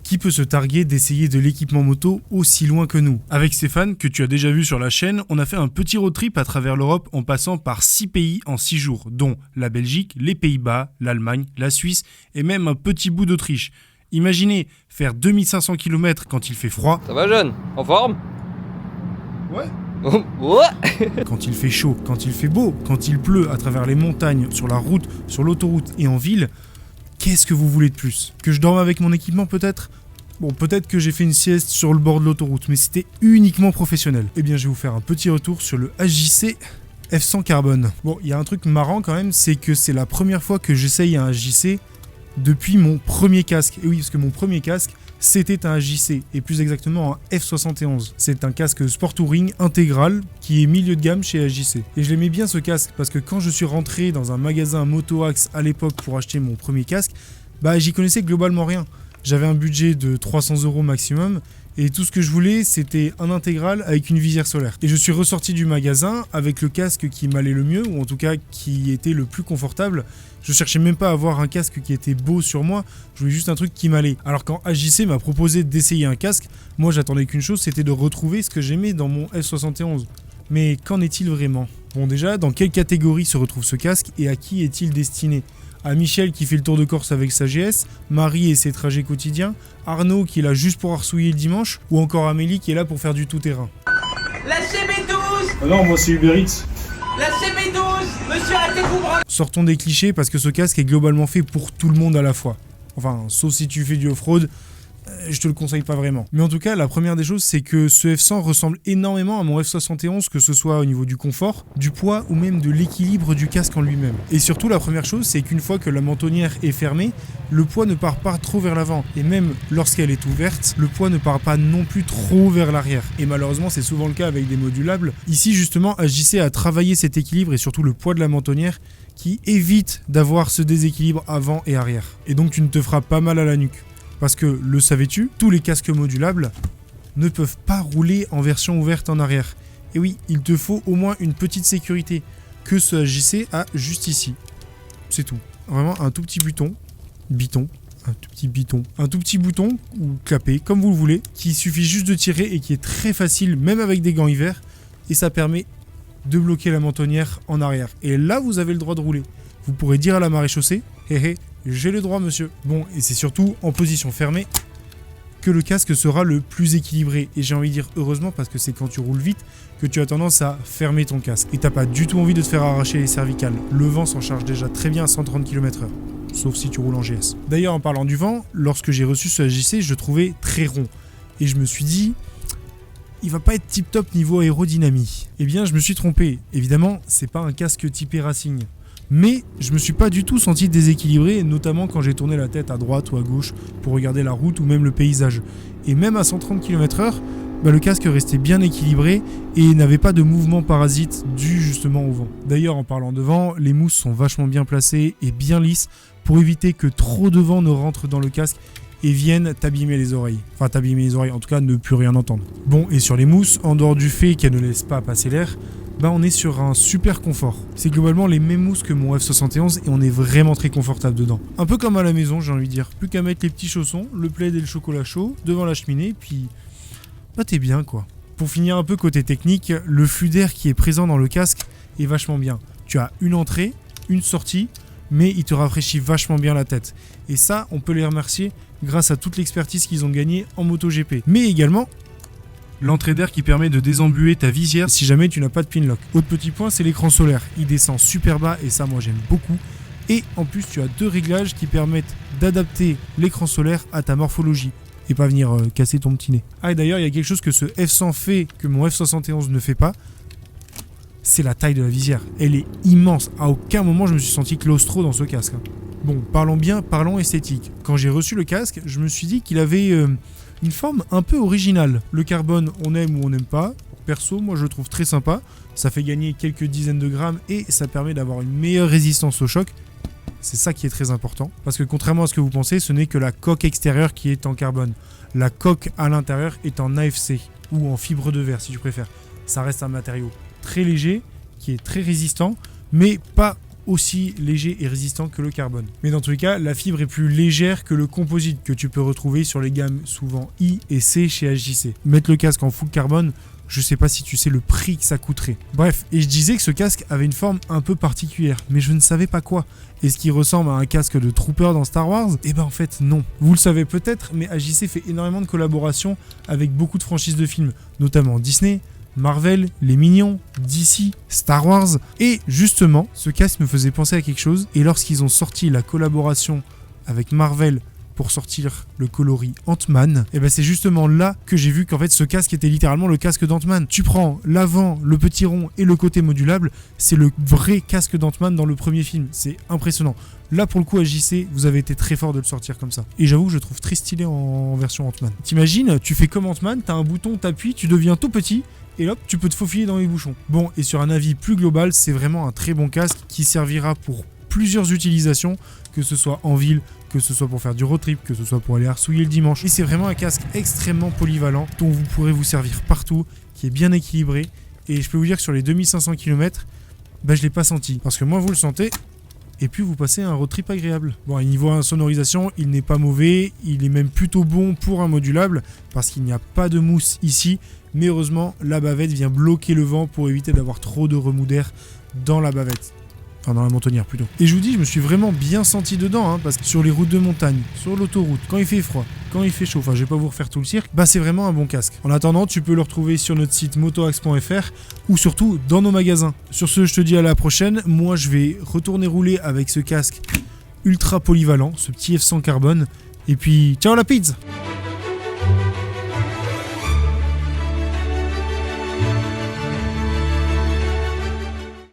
Qui peut se targuer d'essayer de l'équipement moto aussi loin que nous? Avec Stéphane, que tu as déjà vu sur la chaîne, on a fait un petit road trip à travers l'Europe en passant par 6 pays en 6 jours, dont la Belgique, les Pays-Bas, l'Allemagne, la Suisse et même un petit bout d'Autriche. Imaginez faire 2500 km quand il fait froid. Ça va jeune? En forme? Ouais. Ouais. Quand il fait chaud, quand il fait beau, quand il pleut à travers les montagnes, sur la route, sur l'autoroute et en ville. Qu'est-ce que vous voulez de plus? Que je dorme avec mon équipement peut-être? Bon, peut-être que j'ai fait une sieste sur le bord de l'autoroute, mais c'était uniquement professionnel. Eh bien, je vais vous faire un petit retour sur le HJC F100 Carbone. Bon, il y a un truc marrant quand même, c'est que c'est la première fois que j'essaye un HJC depuis mon premier casque. Et oui, parce que mon premier casque, c'était un HJC, et plus exactement un F71. C'est un casque Sport Touring intégral qui est milieu de gamme chez HJC. Et je l'aimais bien ce casque, parce que quand je suis rentré dans un magasin Motoax à l'époque pour acheter mon premier casque, bah j'y connaissais globalement rien. J'avais un budget de 300 € maximum, et tout ce que je voulais, c'était un intégral avec une visière solaire. Et je suis ressorti du magasin avec le casque qui m'allait le mieux, ou en tout cas qui était le plus confortable. Je cherchais même pas à avoir un casque qui était beau sur moi, je voulais juste un truc qui m'allait. Alors quand HJC m'a proposé d'essayer un casque, moi j'attendais qu'une chose, c'était de retrouver ce que j'aimais dans mon F71. Mais qu'en est-il vraiment? Bon, déjà, dans quelle catégorie se retrouve ce casque et à qui est-il destiné? À Michel qui fait le tour de Corse avec sa GS, Marie et ses trajets quotidiens, Arnaud qui est là juste pour arsouiller le dimanche, ou encore Amélie qui est là pour faire du tout-terrain. La CB12! Ah non, moi c'est Uber Eats. La CB12! Monsieur, arrêtez-vous, bras! Sortons des clichés parce que ce casque est globalement fait pour tout le monde à la fois. Enfin, sauf si tu fais du off-road, je te le conseille pas vraiment. Mais en tout cas, la première des choses, c'est que ce F100 ressemble énormément à mon F71, que ce soit au niveau du confort, du poids ou même de l'équilibre du casque en lui-même. Et surtout, la première chose, c'est qu'une fois que la mentonnière est fermée, le poids ne part pas trop vers l'avant. Et même lorsqu'elle est ouverte, le poids ne part pas non plus trop vers l'arrière. Et malheureusement, c'est souvent le cas avec des modulables. Ici, justement, HJC a travaillé cet équilibre et surtout le poids de la mentonnière qui évite d'avoir ce déséquilibre avant et arrière. Et donc, tu ne te feras pas mal à la nuque. Parce que, le savais-tu, tous les casques modulables ne peuvent pas rouler en version ouverte en arrière. Et oui, il te faut au moins une petite sécurité que ce HJC a juste ici. C'est tout. Vraiment un tout petit un tout petit bouton ou clapet, comme vous le voulez, qui suffit juste de tirer et qui est très facile, même avec des gants hiver, et ça permet de bloquer la mentonnière en arrière. Et là, vous avez le droit de rouler. Vous pourrez dire à la maréchaussée, hé hé, j'ai le droit monsieur. Bon, et c'est surtout en position fermée que le casque sera le plus équilibré. Et j'ai envie de dire heureusement parce que c'est quand tu roules vite que tu as tendance à fermer ton casque. Et t'as pas du tout envie de te faire arracher les cervicales. Le vent s'en charge déjà très bien à 130 km/h. Sauf si tu roules en GS. D'ailleurs, en parlant du vent, lorsque j'ai reçu ce HJC, je le trouvais très rond. Et je me suis dit, il va pas être tip top niveau aérodynamie. Eh bien, je me suis trompé. Évidemment, c'est pas un casque typé racing. Mais je me suis pas du tout senti déséquilibré, notamment quand j'ai tourné la tête à droite ou à gauche pour regarder la route ou même le paysage. Et même à 130 km/h, le casque restait bien équilibré et n'avait pas de mouvement parasite dû justement au vent. D'ailleurs, en parlant de vent, les mousses sont vachement bien placées et bien lisses pour éviter que trop de vent ne rentre dans le casque et viennent t'abîmer les oreilles. Enfin, t'abîmer les oreilles, en tout cas, ne plus rien entendre. Bon, et sur les mousses, en dehors du fait qu'elles ne laissent pas passer l'air, on est sur un super confort. C'est globalement les mêmes mousses que mon F71 et on est vraiment très confortable dedans. Un peu comme à la maison, j'ai envie de dire. Plus qu'à mettre les petits chaussons, le plaid et le chocolat chaud devant la cheminée, puis t'es bien quoi. Pour finir un peu côté technique, le flux d'air qui est présent dans le casque est vachement bien. Tu as une entrée, une sortie, mais il te rafraîchit vachement bien la tête. Et ça, on peut les remercier grâce à toute l'expertise qu'ils ont gagnée en MotoGP. Mais également l'entrée d'air qui permet de désembuer ta visière si jamais tu n'as pas de pinlock. Autre petit point, c'est l'écran solaire. Il descend super bas et ça, moi, j'aime beaucoup. Et en plus, tu as deux réglages qui permettent d'adapter l'écran solaire à ta morphologie et pas venir casser ton petit nez. Ah, et d'ailleurs, il y a quelque chose que ce F100 fait que mon F71 ne fait pas. C'est la taille de la visière. Elle est immense. À aucun moment, je me suis senti claustro dans ce casque. Bon, parlons esthétique. Quand j'ai reçu le casque, je me suis dit qu'il avait une forme un peu originale. Le carbone, on aime ou on n'aime pas. Perso, moi je le trouve très sympa. Ça fait gagner quelques dizaines de grammes et ça permet d'avoir une meilleure résistance au choc. C'est ça qui est très important. Parce que contrairement à ce que vous pensez, ce n'est que la coque extérieure qui est en carbone. La coque à l'intérieur est en AFC ou en fibre de verre si tu préfères. Ça reste un matériau très léger, qui est très résistant, mais pas aussi léger et résistant que le carbone. Mais dans tous les cas, la fibre est plus légère que le composite que tu peux retrouver sur les gammes souvent I et C chez HJC. Mettre le casque en full carbone, je sais pas si tu sais le prix que ça coûterait. Bref, et je disais que ce casque avait une forme un peu particulière, mais je ne savais pas quoi. Est-ce qu'il ressemble à un casque de Trooper dans Star Wars? Eh ben en fait non. Vous le savez peut-être, mais HJC fait énormément de collaborations avec beaucoup de franchises de films, notamment Disney, Marvel, les Mignons, DC, Star Wars. Et justement, ce casque me faisait penser à quelque chose, et lorsqu'ils ont sorti la collaboration avec Marvel pour sortir le coloris Ant-Man, et ben c'est justement là que j'ai vu qu'en fait ce casque était littéralement le casque d'Ant-Man. Tu prends l'avant, le petit rond et le côté modulable, c'est le vrai casque d'Ant-Man dans le premier film. C'est impressionnant. Là pour le coup à JC, vous avez été très fort de le sortir comme ça. Et j'avoue que je le trouve très stylé en version Ant-Man. T'imagines, tu fais comme Ant-Man, t'as un bouton, t'appuies, tu deviens tout petit, et hop, tu peux te faufiler dans les bouchons. Bon, et sur un avis plus global, c'est vraiment un très bon casque qui servira pour plusieurs utilisations, que ce soit en ville, que ce soit pour faire du road trip, que ce soit pour aller arsouiller le dimanche. Et c'est vraiment un casque extrêmement polyvalent dont vous pourrez vous servir partout, qui est bien équilibré. Et je peux vous dire que sur les 2500 km, bah, je ne l'ai pas senti. Parce que moi, vous le sentez, et puis vous passez un road trip agréable. Bon, à niveau sonorisation, il n'est pas mauvais, il est même plutôt bon pour un modulable, parce qu'il n'y a pas de mousse ici. Mais heureusement, la bavette vient bloquer le vent pour éviter d'avoir trop de remous d'air dans la bavette. Enfin, dans la montonnière plutôt. Et je vous dis, je me suis vraiment bien senti dedans, hein, parce que sur les routes de montagne, sur l'autoroute, quand il fait froid, quand il fait chaud, enfin je vais pas vous refaire tout le cirque, bah c'est vraiment un bon casque. En attendant, tu peux le retrouver sur notre site motoax.fr ou surtout dans nos magasins. Sur ce, je te dis à la prochaine. Moi, je vais retourner rouler avec ce casque ultra polyvalent, ce petit F100 carbone. Et puis, ciao la pizza!